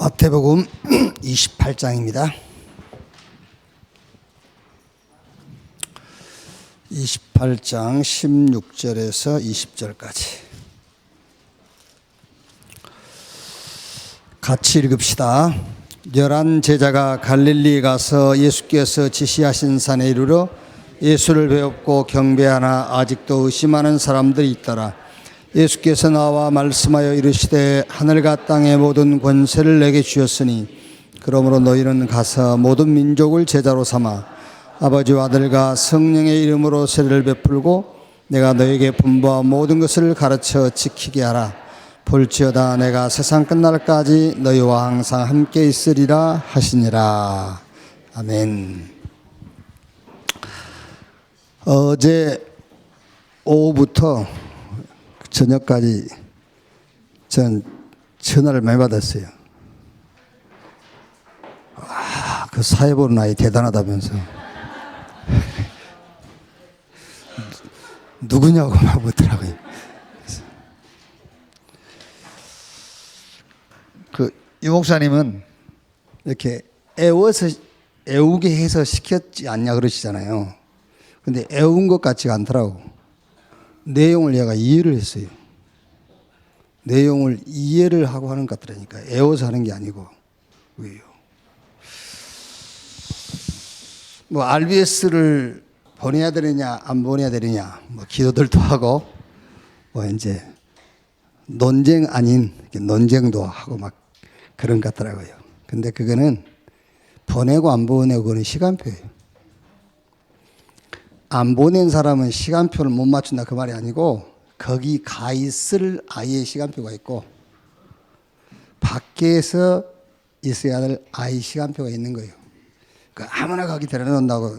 마태복음 28장입니다. 28장 16절에서 20절까지 같이 읽읍시다. 11 제자가 갈릴리에 가서 예수께서 지시하신 산에 이르러 예수를 배웠고 경배하나 아직도 의심하는 사람들이 있더라. 예수께서 나와 말씀하여 이르시되 하늘과 땅의 모든 권세를 내게 주셨으니 그러므로 너희는 가서 모든 민족을 제자로 삼아 아버지와 아들과 성령의 이름으로 세례를 베풀고 내가 너에게 분부한 모든 것을 가르쳐 지키게 하라. 볼지어다 내가 세상 끝날까지 너희와 항상 함께 있으리라 하시니라. 아멘. 어제 오후부터 저녁까지 전 전화를 많이 받았어요. 그 사회 보는 아이 대단하다면서. 누구냐고 막 묻더라고요. 이 목사님은 이렇게 애우게 해서 시켰지 않냐 그러시잖아요. 근데 애운 것 같지가 않더라고. 내용을 얘가 이해를 했어요. 내용을 이해를 하고 하는 것 같더라니까. 애워서 하는 게 아니고. 왜요? 뭐 RBS를 보내야 되느냐 안 보내야 되느냐 뭐 기도들도 하고 뭐 이제 논쟁 아닌 논쟁도 하고 막 그런 것 같더라고요. 근데 그거는 보내고 안 보내고 그거는 시간표예요. 안 보낸 사람은 시간표를 못 맞춘다 그 말이 아니고 거기 가 있을 아이의 시간표가 있고 밖에서 있어야 될 아이 시간표가 있는 거예요. 아무나 거기 데려놓는다고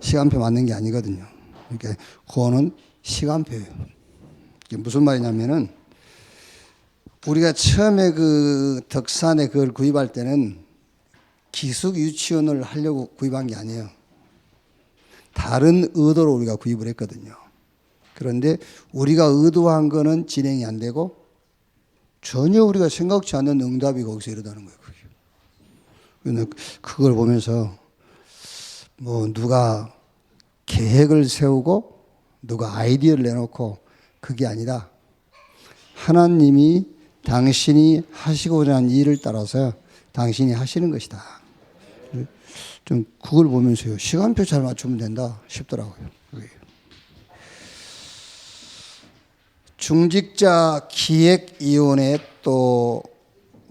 시간표 맞는 게 아니거든요. 그러니까 그거는 시간표예요. 이게 무슨 말이냐면은 우리가 처음에 그 덕산에 그걸 구입할 때는 기숙 유치원을 하려고 구입한 게 아니에요. 다른 의도로 우리가 구입을 했거든요. 그런데 우리가 의도한 거는 진행이 안 되고 전혀 우리가 생각지 않는 응답이 거기서 일어나는 거예요. 그게. 그걸 보면서 뭐 누가 계획을 세우고 누가 아이디어를 내놓고 그게 아니라 하나님이 당신이 하시고자 하는 일을 따라서 당신이 하시는 것이다. 좀 그걸 보면서요. 시간표 잘 맞추면 된다 싶더라고요. 중직자 기획위원회 또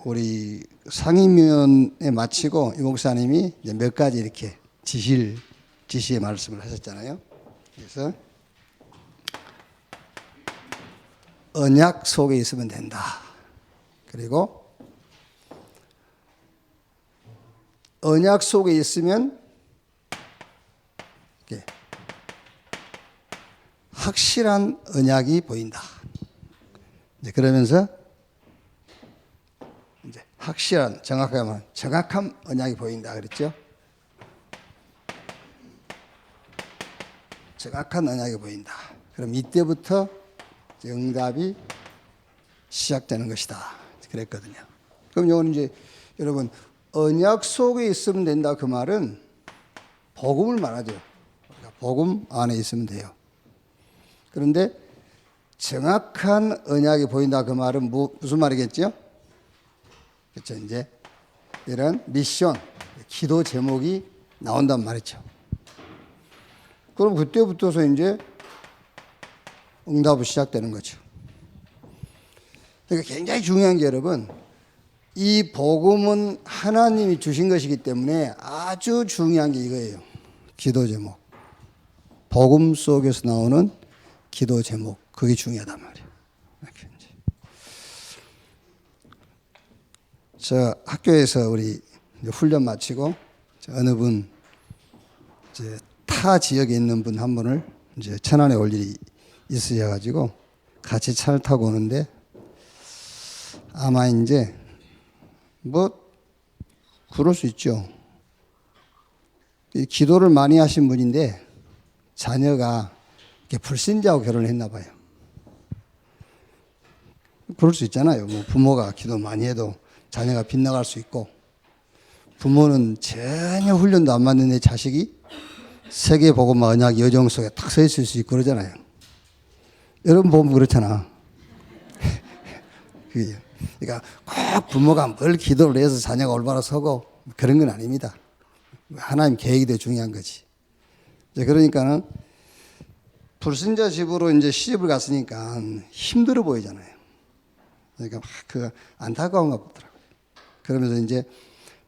우리 상임위원회 마치고 이 목사님이 이제 몇 가지 이렇게 지시의 말씀을 하셨잖아요. 그래서 언약 속에 있으면 된다. 그리고 언약 속에 있으면 확실한 언약이 보인다. 이제 그러면서 이제 확실한 정확한 언약이 보인다 그랬죠. 정확한 언약이 보인다. 그럼 이때부터 응답이 시작되는 것이다. 그랬거든요. 그럼 이거는 이제 여러분 언약 속에 있으면 된다 그 말은 복음을 말하죠. 복음 안에 있으면 돼요. 그런데 정확한 언약이 보인다 그 말은 무슨 말이겠죠? 그렇죠. 이제 이런 미션, 기도 제목이 나온단 말이죠. 그럼 그때부터서 이제 응답이 시작되는 거죠. 그러니까 굉장히 중요한 게 여러분, 이 복음은 하나님이 주신 것이기 때문에 아주 중요한 게 이거예요. 기도 제목. 복음 속에서 나오는 기도 제목. 그게 중요하단 말이에요. 저 학교에서 우리 훈련 마치고 어느 분 이제 타 지역에 있는 분 한 분을 이제 천안에 올 일이 있으셔가지고 같이 차를 타고 오는데 아마 이제 뭐 그럴 수 있죠. 기도를 많이 하신 분인데 자녀가 불신자하고 결혼을 했나 봐요. 그럴 수 있잖아요. 뭐 부모가 기도 많이 해도 자녀가 빗나갈 수 있고, 부모는 전혀 훈련도 안 받는 내 자식이 세계복음화 언약 여정 속에 딱 서 있을 수 있고 그러잖아요. 여러분 보면 그렇잖아. 그러니까 꼭 부모가 뭘 기도를 해서 자녀가 올바로 서고 그런 건 아닙니다. 하나님 계획이 더 중요한 거지. 이제 그러니까는 불신자 집으로 이제 시집을 갔으니까 힘들어 보이잖아요. 그러니까 막 그 안타까운가 보더라고요. 그러면서 이제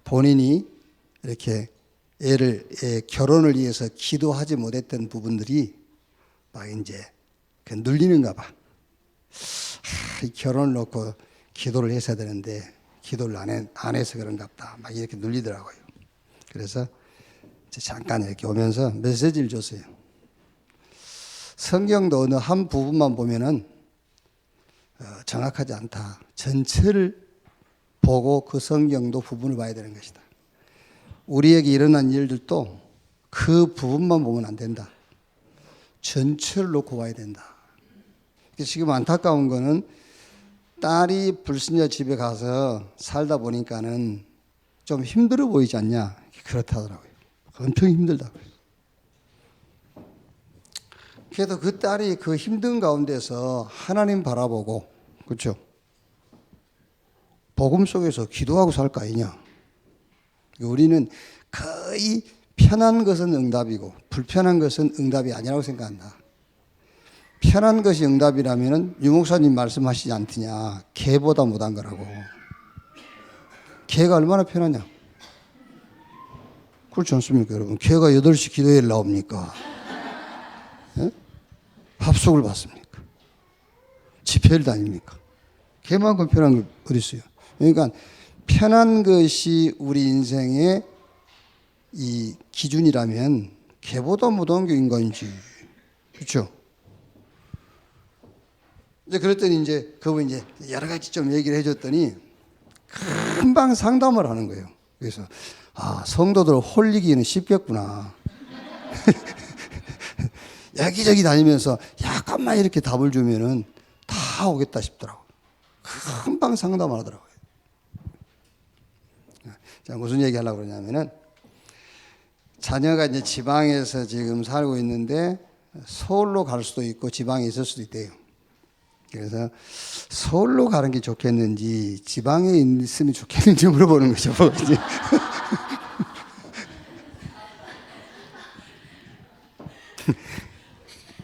본인이 이렇게 결혼을 위해서 기도하지 못했던 부분들이 막 이제 그 눌리는가 봐. 이 결혼을 놓고 기도를 했어야 되는데 기도를 안 해서 그런가 보다. 막 이렇게 눌리더라고요. 그래서 잠깐 이렇게 오면서 메시지를 줬어요. 성경도 어느 한 부분만 보면은 정확하지 않다. 전체를 보고 그 성경도 부분을 봐야 되는 것이다. 우리에게 일어난 일들도 그 부분만 보면 안 된다. 전체를 놓고 봐야 된다. 지금 안타까운 거는 딸이 불신자 집에 가서 살다 보니까는 좀 힘들어 보이지 않냐. 그렇다더라고요. 엄청 힘들다고요. 그래도 그 딸이 그 힘든 가운데서 하나님 바라보고, 그렇죠? 복음 속에서 기도하고 살 거 아니냐. 우리는 거의 편한 것은 응답이고 불편한 것은 응답이 아니라고 생각한다. 편한 것이 응답이라면 유 목사님 말씀하시지 않더냐. 개보다 못한 거라고. 개가 얼마나 편하냐. 그렇지 않습니까 여러분. 개가 8시 기도회를 나옵니까? 예? 합숙을 받습니까? 집회를 다닙니까? 개만큼 편한 게 어디 있어요. 그러니까 편한 것이 우리 인생의 이 기준이라면 개보다 못한 게 인간이지. 그렇죠? 이제 그랬더니 이제 그분 이제 여러 가지 좀 얘기를 해줬더니 금방 상담을 하는 거예요. 그래서 성도들 홀리기는 쉽겠구나. 여기저기 다니면서 약간만 이렇게 답을 주면은 다 오겠다 싶더라고. 금방 상담을 하더라고요. 자, 무슨 얘기 하려고 그러냐면은 자녀가 이제 지방에서 지금 살고 있는데 서울로 갈 수도 있고 지방에 있을 수도 있대요. 그래서 서울로 가는 게 좋겠는지 지방에 있으면 좋겠는지 물어보는 거죠.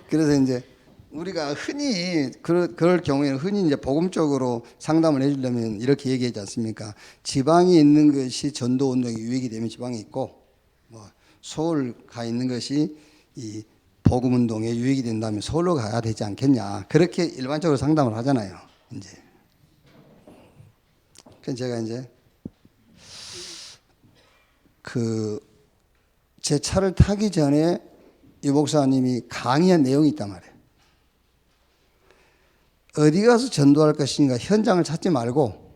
그래서 이제 우리가 흔히 그럴 경우에는 흔히 이제 복음적으로 상담을 해주려면 이렇게 얘기하지 않습니까? 지방에 있는 것이 전도 운동에 유익이 되면 지방에 있고, 뭐 서울 가 있는 것이 이 복음 운동에 유익이 된다면 서울로 가야 되지 않겠냐. 그렇게 일반적으로 상담을 하잖아요. 이제. 그래서 제가 이제 제 차를 타기 전에 유 목사님이 강의한 내용이 있단 말이에요. 어디 가서 전도할 것인가 현장을 찾지 말고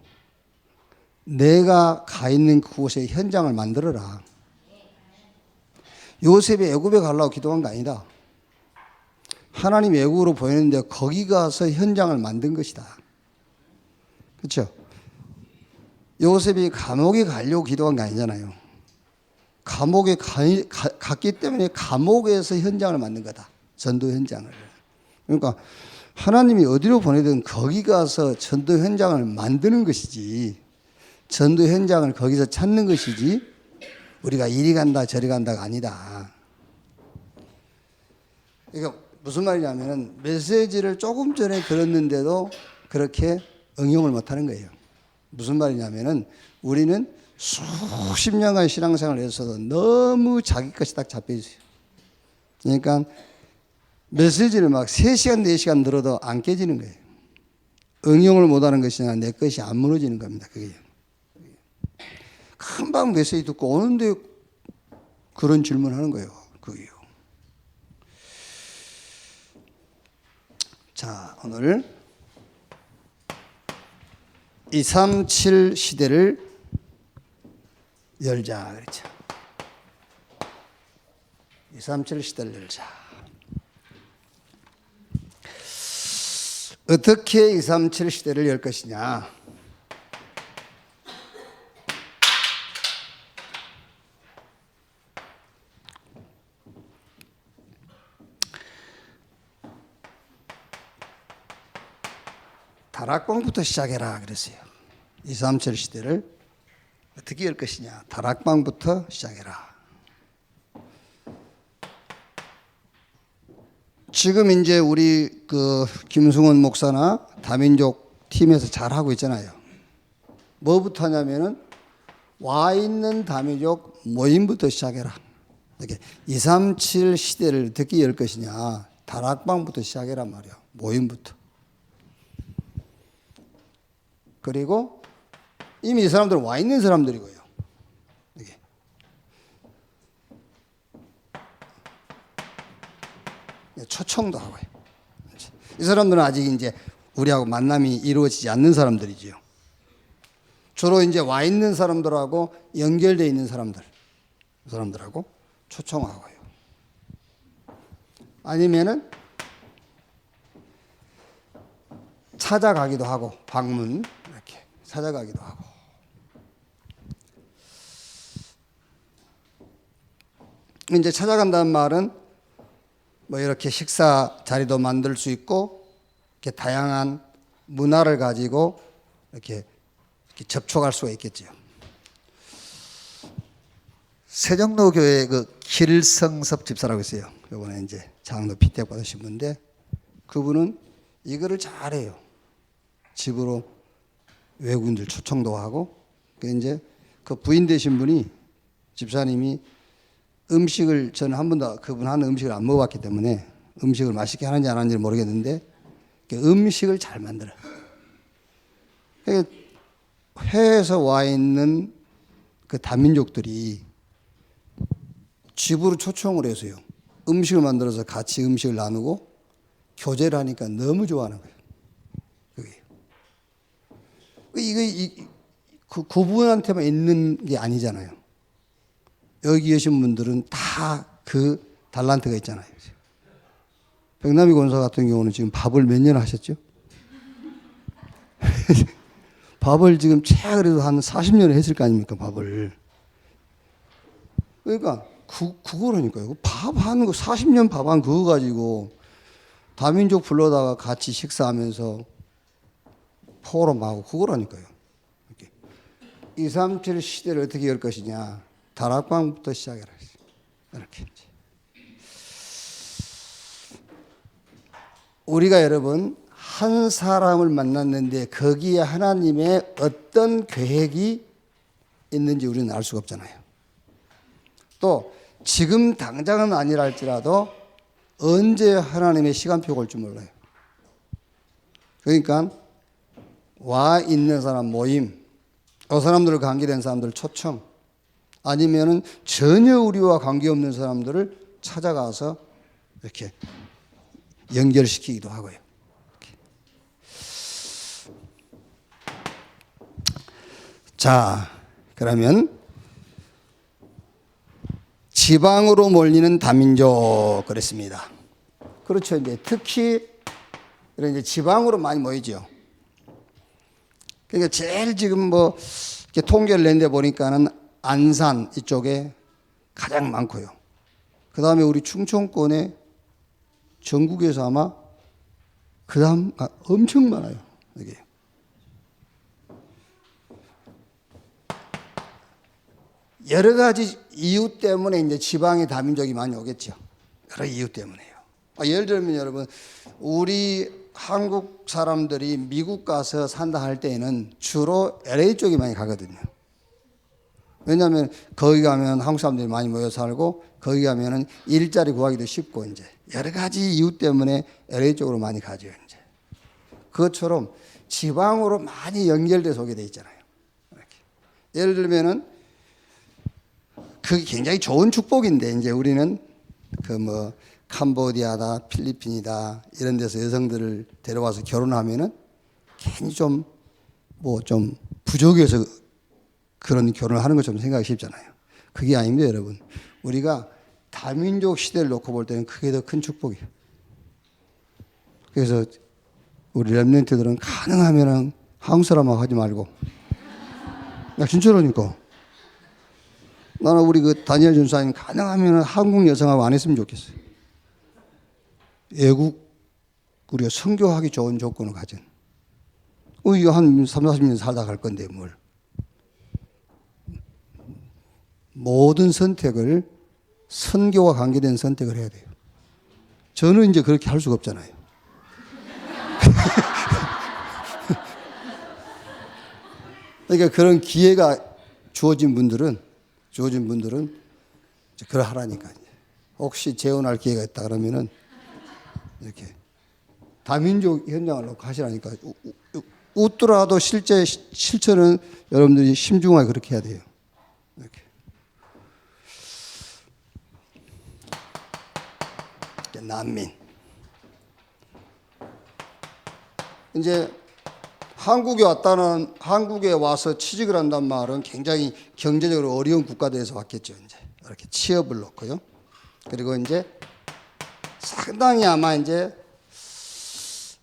내가 가 있는 그곳에 현장을 만들어라. 요셉이 애굽에 가려고 기도한 거 아니다. 하나님 애굽으로 보냈는데 거기 가서 현장을 만든 것이다. 그렇죠? 요셉이 감옥에 가려고 기도한 거 아니잖아요. 감옥에 갔기 때문에 감옥에서 현장을 만든 거다. 전도 현장을. 그러니까 하나님이 어디로 보내든 거기 가서 전도 현장을 만드는 것이지, 전도 현장을 거기서 찾는 것이지 우리가 이리 간다 저리 간다가 아니다. 그러니까 무슨 말이냐면 메시지를 조금 전에 들었는데도 그렇게 응용을 못하는 거예요. 무슨 말이냐면은 우리는 수십 년간 신앙생활을 했어도 너무 자기 것이 딱 잡혀 있어요. 그러니까 메시지를 막 3시간 4시간 들어도 안 깨지는 거예요. 응용을 못하는 것이 아니라 내 것이 안 무너지는 겁니다. 그게 금방 메시지 듣고 오는데 그런 질문하는 거예요. 그게요. 자, 오늘 237 시대를 열자 그랬죠. 237 시대를 열자. 어떻게 237 시대를 열 것이냐? 다락방부터 시작해라 그랬어요. 237 시대를 어떻게 열 것이냐. 다락방부터 시작해라. 지금 이제 우리 그 김승원 목사나 다민족 팀에서 잘 하고 있잖아요. 뭐부터 하냐면은 와 있는 다민족 모임부터 시작해라. 이렇게 237 시대를 어떻게 열 것이냐. 다락방부터 시작해란 말이야. 모임부터. 그리고 이미 이 사람들은 와 있는 사람들이고요. 이게. 초청도 하고요. 이 사람들은 아직 이제 우리하고 만남이 이루어지지 않는 사람들이지요. 주로 이제 와 있는 사람들하고 연결되어 있는 사람들, 그 사람들하고 초청하고요. 아니면은 찾아가기도 하고, 방문 이렇게 찾아가기도 하고. 이제 찾아간다는 말은 뭐 이렇게 식사 자리도 만들 수 있고, 이렇게 다양한 문화를 가지고 이렇게 접촉할 수가 있겠죠. 세종로 교회 그 길성섭 집사라고 있어요. 이번에 이제 장로 피택 받으신 분인데, 그분은 이거를 잘해요. 집으로 외국인들 초청도 하고, 이제 그 부인 되신 분이, 집사님이 음식을, 저는 한 번도 그분 하는 음식을 안 먹어봤기 때문에 음식을 맛있게 하는지 안 하는지 모르겠는데, 음식을 잘 만들어요. 해외에서 와 있는 그 다민족들이 집으로 초청을 해서요. 음식을 만들어서 같이 음식을 나누고 교제를 하니까 너무 좋아하는 거예요. 이거 그분한테만 있는 게 아니잖아요. 여기 계신 분들은 다 그 달란트가 있잖아요. 백남희 권사 같은 경우는 지금 밥을 몇 년 하셨죠? 밥을 지금 최 그래도 한 40년을 했을 거 아닙니까, 밥을. 그러니까 그거라니까요. 밥 하는 거 40년 밥 한 그거 가지고 다민족 불러다가 같이 식사하면서 포럼하고 그거라니까요. 이렇게. 237 시대를 어떻게 열 것이냐. 다락방부터 시작해라. 이렇게. 우리가 여러분 한 사람을 만났는데 거기에 하나님의 어떤 계획이 있는지 우리는 알 수가 없잖아요. 또 지금 당장은 아니라 할지라도 언제 하나님의 시간표가 올 줄 몰라요. 그러니까 와 있는 사람 모임, 그 사람들을 관계된 사람들 초청, 아니면은 전혀 우리와 관계없는 사람들을 찾아가서 이렇게 연결시키기도 하고요. 이렇게. 자, 그러면 지방으로 몰리는 다민족 그랬습니다. 그렇죠. 이제 특히 이런 이제 지방으로 많이 모이죠. 그러니까 제일 지금 뭐 이렇게 통계를 낸 데 보니까는 안산 이쪽에 가장 많고요. 그 다음에 우리 충청권에 전국에서 아마 그 다음 엄청 많아요. 여기. 여러 가지 이유 때문에 이제 지방에 다민족이 많이 오겠죠. 여러 이유 때문에요. 예를 들면 여러분, 우리 한국 사람들이 미국 가서 산다 할 때에는 주로 LA 쪽에 많이 가거든요. 왜냐하면 거기 가면 한국 사람들이 많이 모여 살고, 거기 가면은 일자리 구하기도 쉽고, 이제 여러 가지 이유 때문에 LA 쪽으로 많이 가죠. 이제 그것처럼 지방으로 많이 연결돼서 오게 돼 있잖아요. 이렇게. 예를 들면은 그게 굉장히 좋은 축복인데, 이제 우리는 그 뭐 캄보디아다, 필리핀이다 이런 데서 여성들을 데려와서 결혼하면은 괜히 좀 뭐 좀 부족해서 그런 결혼을 하는 것처럼 생각이 쉽잖아요. 그게 아닙니다, 여러분. 우리가 다민족 시대를 놓고 볼 때는 그게 더 큰 축복이에요. 그래서 우리 렘넌트들은 가능하면 한국 사람하고 하지 말고, 나 진짜로니까. 나는 우리 그 다니엘 전사님 가능하면 한국 여성하고 안 했으면 좋겠어요. 외국 우리가 선교하기 좋은 조건을 가진. 이거 한 3, 40년 살다 갈 건데 뭘. 모든 선택을 선교와 관계된 선택을 해야 돼요. 저는 이제 그렇게 할 수가 없잖아요. 그러니까 그런 기회가 주어진 분들은 이제 그걸 하라니까. 혹시 재혼할 기회가 있다 그러면은 이렇게 다민족 현장을 놓고 하시라니까. 웃더라도 실제 실천은 여러분들이 심중하게 그렇게 해야 돼요. 이렇게. 난민. 이제 한국에 와서 취직을 한단 말은 굉장히 경제적으로 어려운 국가대에서 왔겠죠. 이제 이렇게 취업을 놓고요. 그리고 이제 상당히 아마 이제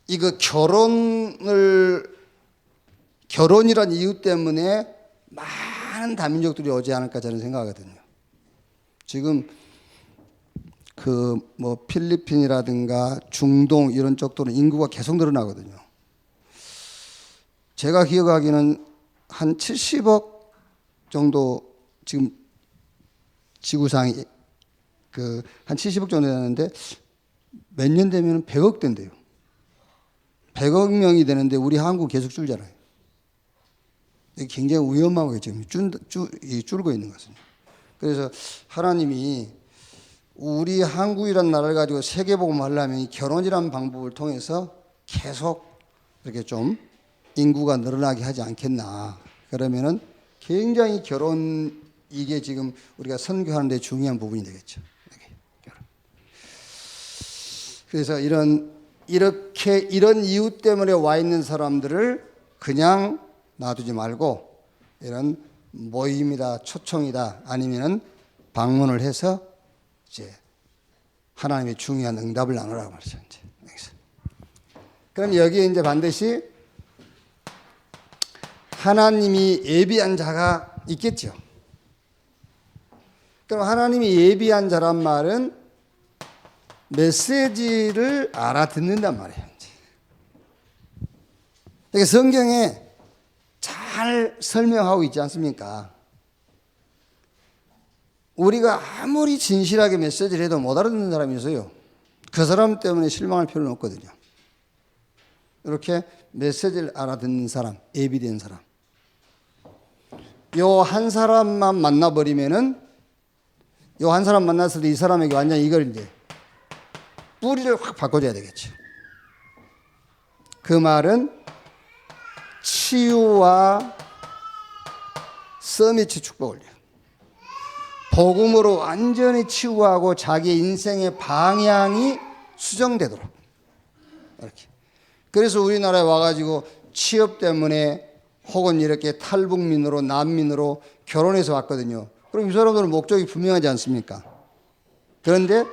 이거 결혼이란 이유 때문에 많은 다민족들이 오지 않을까 저는 생각하거든요. 지금 그 뭐 필리핀이라든가 중동 이런 쪽들은 인구가 계속 늘어나거든요. 제가 기억하기는 한 70억 정도 지금 지구상이 한 70억 정도 되는데 몇 년 되면 100억 된대요. 100억 명이 되는데 우리 한국 계속 줄잖아요. 이게 굉장히 위험하고 지금 줄고 있는 것입니다. 그래서 하나님이 우리 한국이라는 나라를 가지고 세계복음을 하려면 이 결혼이라는 방법을 통해서 계속 이렇게 좀 인구가 늘어나게 하지 않겠나. 그러면은 굉장히 이게 지금 우리가 선교하는 데 중요한 부분이 되겠죠. 그래서 이런 이유 때문에 와 있는 사람들을 그냥 놔두지 말고 이런 모임이다, 초청이다, 아니면은 방문을 해서 이제 하나님의 중요한 응답을 나누라고 말이죠. 그럼 여기에 이제 반드시 하나님이 예비한 자가 있겠죠. 그럼 하나님이 예비한 자란 말은 메시지를 알아듣는단 말이에요. 그러니까 성경에 잘 설명하고 있지 않습니까? 우리가 아무리 진실하게 메시지를 해도 못 알아듣는 사람이 있어요. 그 사람 때문에 실망할 필요는 없거든요. 이렇게 메시지를 알아듣는 사람, 예비된 사람. 요 한 사람만 만나버리면은 요 한 사람 만났을 때 이 사람에게 완전히 이걸 이제 뿌리를 확 바꿔줘야 되겠죠. 그 말은 치유와 서밋 축복을 줘요. 복음으로 완전히 치유하고 자기 인생의 방향이 수정되도록 이렇게. 그래서 우리나라에 와가지고 취업 때문에 혹은 이렇게 탈북민으로 난민으로 결혼해서 왔거든요. 그럼 이 사람들은 목적이 분명하지 않습니까? 그런데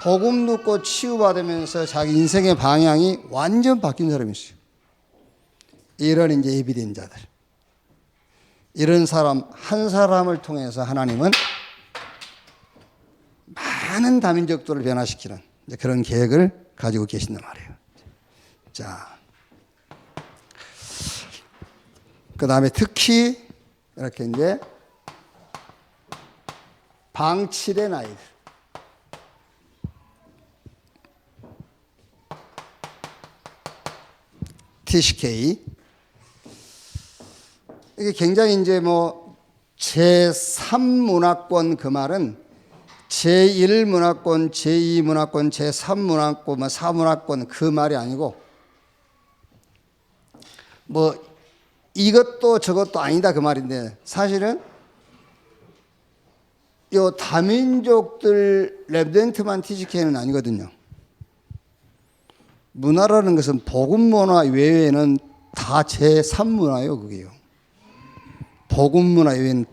복음 듣고 치유받으면서 자기 인생의 방향이 완전 바뀐 사람이 있어요. 이런 이제 예비된 자들. 이런 사람 한 사람을 통해서 하나님은 많은 다민족들을 변화시키는 그런 계획을 가지고 계신단 말이에요. 자, 그 다음에 특히 이렇게 이제 방치된 아이들. TCK. 이게 굉장히 이제 뭐 제3문화권 그 말은 제1문화권, 제2문화권, 제3문화권, 뭐 4문화권 그 말이 아니고 뭐 이것도 저것도 아니다 그 말인데 사실은 요 다민족들 렘넌트만 TCK는 아니거든요. 문화라는 것은 복음 문화 외에는 다 제3문화예요, 그게요. 복음 문화 외에는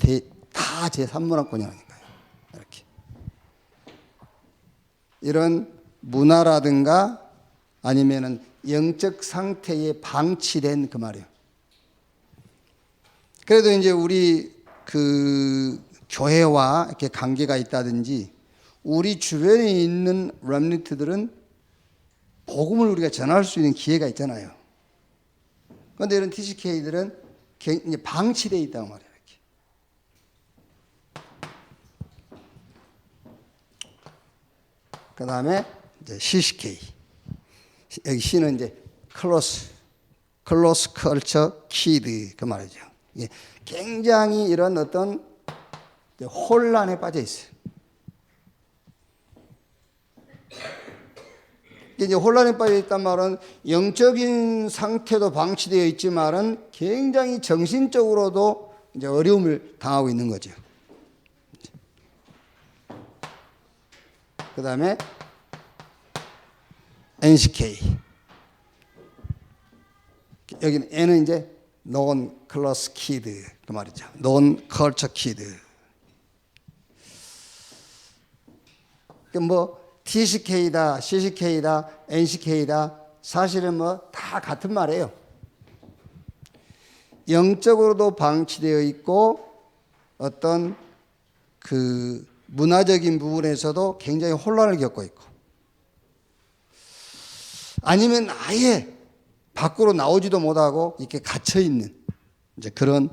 다 제3문화권이라니까요. 이렇게. 이런 문화라든가 아니면은 영적 상태에 방치된 그 말이에요. 그래도 이제 우리 그 교회와 이렇게 관계가 있다든지 우리 주변에 있는 렘넌트들은 복음을 우리가 전할 수 있는 기회가 있잖아요. 그런데 이런 TCK들은 이제 방치되어 있다고 말이에요. 이렇게. 그 다음에 이제 CCK. 여기 C는 이제 클로스 컬처 키드 그 말이죠. 예, 굉장히 이런 어떤 혼란에 빠져 있어요. 이제 혼란에 빠져 있단 말은 영적인 상태도 방치되어 있지만은 굉장히 정신적으로도 이제 어려움을 당하고 있는 거죠. 그 다음에 NCK. 여기는 N은 이제 Non Class Kid 그 말이죠. Non Culture Kid. 뭐 TCK다, CCK다, NCK다 사실은 뭐 다 같은 말이에요. 영적으로도 방치되어 있고 어떤 그 문화적인 부분에서도 굉장히 혼란을 겪고 있고 아니면 아예 밖으로 나오지도 못하고 이렇게 갇혀 있는 이제 그런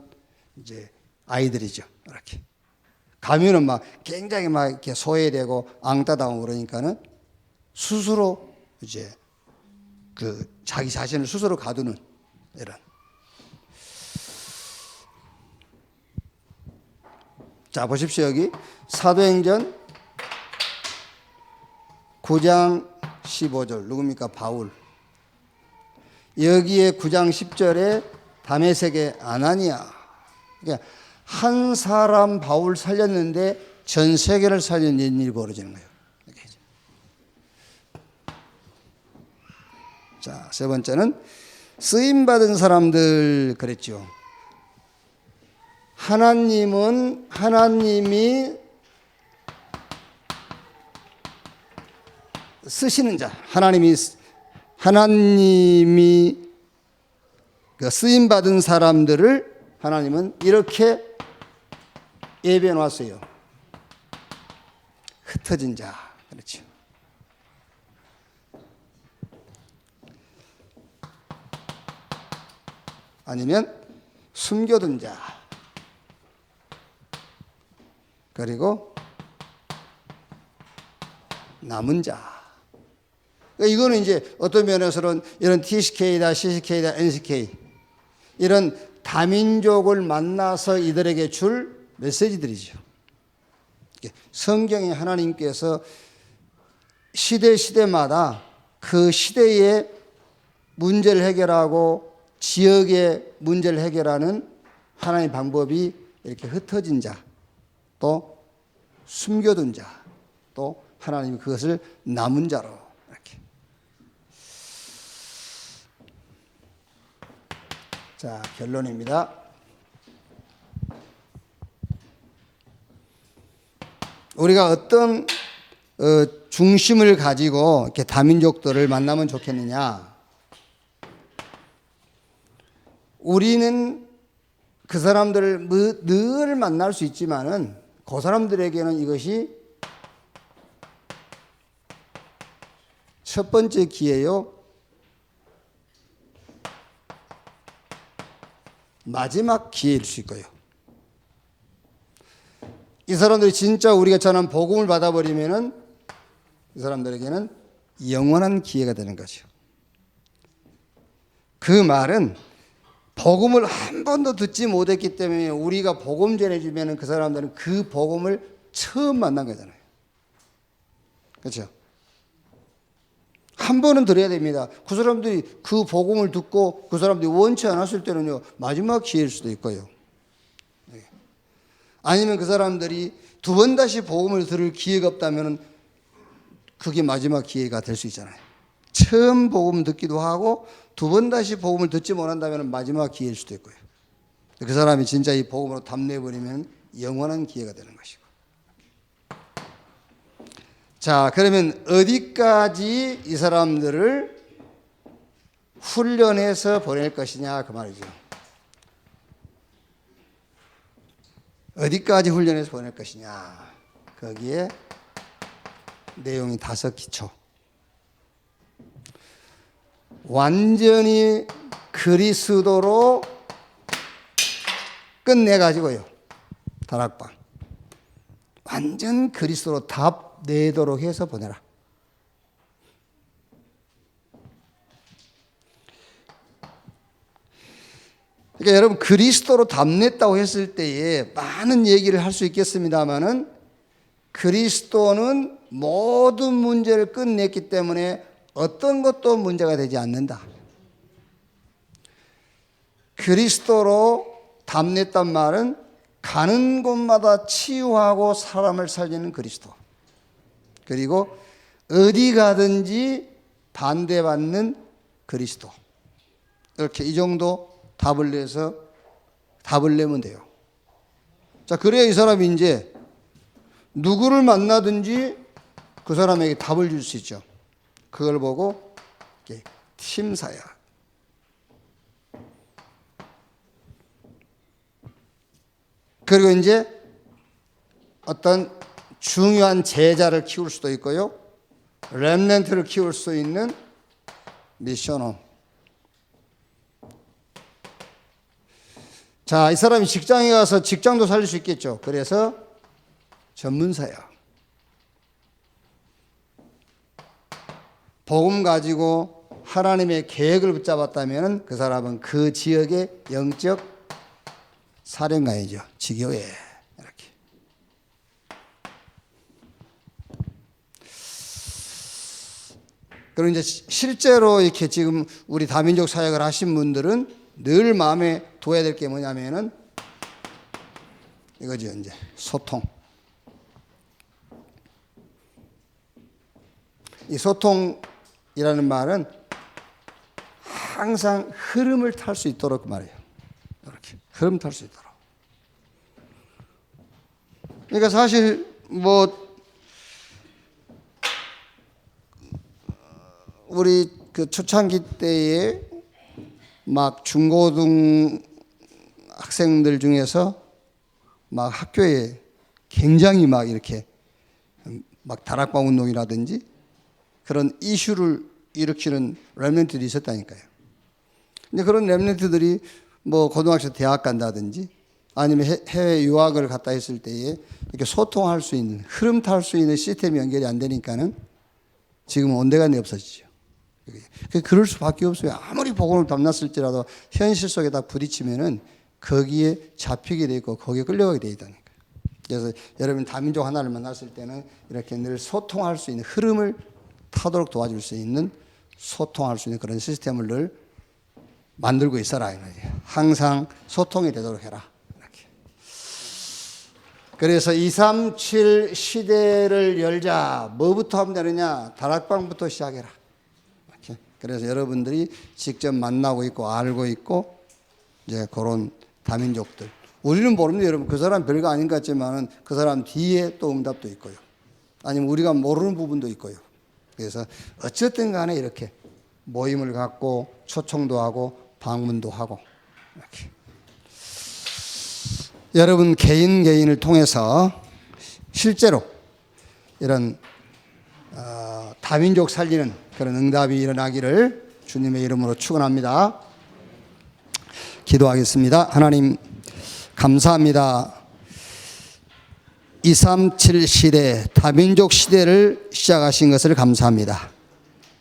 이제 아이들이죠. 이렇게 가면은 막 굉장히 막 이렇게 소외되고 앙따당하고 그러니까는 스스로 이제 그 자기 자신을 스스로 가두는 이런. 자 보십시오. 여기 사도행전 9장 15절 누굽니까? 바울. 여기에 9장 10절에 다메섹의 아나니아. 그러니까 한 사람 바울 살렸는데 전 세계를 살리는 일이 벌어지는 거예요. 자, 세 번째는 쓰임받은 사람들 그랬죠. 하나님이 쓰시는 자, 하나님이 그 쓰임받은 사람들을 하나님은 이렇게 예배해 놨어요. 흩어진 자. 그렇죠. 아니면 숨겨둔 자. 그리고 남은 자. 이거는 이제 어떤 면에서는 이런 TCK다, CCK다, NCK 이런 다민족을 만나서 이들에게 줄 메시지들이죠. 성경에 하나님께서 시대마다 그 시대의 문제를 해결하고 지역의 문제를 해결하는 하나님의 방법이 이렇게 흩어진 자, 또 숨겨둔 자, 또 하나님이 그것을 남은 자로 이렇게. 자, 결론입니다. 우리가 어떤 중심을 가지고 이렇게 다민족들을 만나면 좋겠느냐? 우리는 그 사람들을 늘 만날 수 있지만은 그 사람들에게는 이것이 첫 번째 기회요, 마지막 기회일 수 있고요. 이 사람들이 진짜 우리가 전한 복음을 받아버리면은 이 사람들에게는 영원한 기회가 되는 거죠. 그 말은 복음을 한 번도 듣지 못했기 때문에 우리가 복음 전해주면 그 사람들은 그 복음을 처음 만난 거잖아요. 그렇죠? 한 번은 들어야 됩니다. 그 사람들이 그 복음을 듣고 그 사람들이 원치 않았을 때는요, 마지막 기회일 수도 있고요. 아니면 그 사람들이 두 번 다시 복음을 들을 기회가 없다면 그게 마지막 기회가 될 수 있잖아요. 처음 복음 듣기도 하고 두 번 다시 복음을 듣지 못한다면 마지막 기회일 수도 있고요. 그 사람이 진짜 이 복음으로 답내버리면 영원한 기회가 되는 것이고. 자, 그러면 어디까지 이 사람들을 훈련해서 보낼 것이냐 그 말이죠. 어디까지 훈련해서 보낼 것이냐. 거기에 내용이 5기초. 완전히 그리스도로 끝내가지고요. 다락방. 완전 그리스도로 답 내도록 해서 보내라. 그러니까 여러분 그리스도로 답냈다고 했을 때에 많은 얘기를 할 수 있겠습니다만은 그리스도는 모든 문제를 끝냈기 때문에 어떤 것도 문제가 되지 않는다. 그리스도로 답냈단 말은 가는 곳마다 치유하고 사람을 살리는 그리스도. 그리고 어디 가든지 반대받는 그리스도. 이렇게 이 정도 답을 내서 답을 내면 돼요. 자, 그래야 이 사람이 이제 누구를 만나든지 그 사람에게 답을 줄 수 있죠. 그걸 보고 팀사야. 그리고 이제 어떤 중요한 제자를 키울 수도 있고요. 렘넌트를 키울 수 있는 미션홈. 자, 이 사람이 직장에 가서 직장도 살릴 수 있겠죠. 그래서 전문사야. 복음 가지고 하나님의 계획을 붙잡았다면 그 사람은 그 지역의 영적 사령관이죠. 지교회. 이렇게. 그리고 이제 실제로 이렇게 지금 우리 다민족 사역을 하신 분들은 늘 마음에 둬야 될 게 뭐냐면은 이거죠. 이제 소통. 이 소통이라는 말은 항상 흐름을 탈 수 있도록 그 말이에요. 이렇게 흐름 탈 수 있도록. 그러니까 사실 뭐 우리 그 초창기 때에 막 중고등 학생들 중에서 막 학교에 굉장히 막 이렇게 막 다락방 운동이라든지 그런 이슈를 일으키는 렘넌트들이 있었다니까요. 근데 그런 렘넌트들이 뭐 고등학교 대학 간다든지 아니면 해외 유학을 갔다 했을 때에 이렇게 소통할 수 있는 흐름 탈 수 있는 시스템이 연결이 안 되니까는 지금은 온데간데 없어지죠. 그럴 수밖에 없어요. 아무리 복음을 담놨을지라도 현실 속에 다 부딪히면은 거기에 잡히게 돼 있고 거기에 끌려가게 돼 있다니까요. 그래서 여러분 다민족 하나를 만났을 때는 이렇게 늘 소통할 수 있는 흐름을 타도록 도와줄 수 있는 소통할 수 있는 그런 시스템을 늘 만들고 있어라. 항상 소통이 되도록 해라. 이렇게. 그래서 237 시대를 열자. 뭐부터 하면 되느냐? 다락방부터 시작해라. 이렇게. 그래서 여러분들이 직접 만나고 있고 알고 있고 이제 그런 다민족들. 우리는 모릅니다. 여러분 그 사람 별거 아닌 것 같지만은 그 사람 뒤에 또 응답도 있고요. 아니면 우리가 모르는 부분도 있고요. 그래서 어쨌든 간에 이렇게 모임을 갖고 초청도 하고 방문도 하고 이렇게. 여러분 개인을 통해서 실제로 이런 다민족 살리는 그런 응답이 일어나기를 주님의 이름으로 축원합니다. 기도하겠습니다. 하나님 감사합니다. 237 시대, 다민족 시대를 시작하신 것을 감사합니다.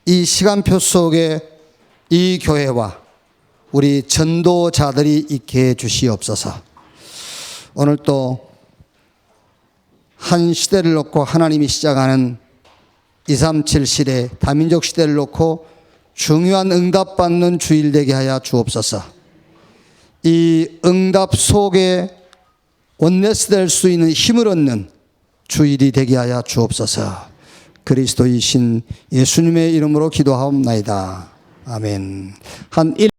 이 시간표 속에 이 교회와 우리 전도자들이 있게 해 주시옵소서. 오늘 또 한 시대를 놓고 하나님이 시작하는 237 시대, 다민족 시대를 놓고 중요한 응답받는 주일 되게 하여 주옵소서. 이 응답 속에 원네스 될 수 있는 힘을 얻는 주일이 되게 하여 주옵소서. 그리스도이신 예수님의 이름으로 기도하옵나이다. 아멘. 한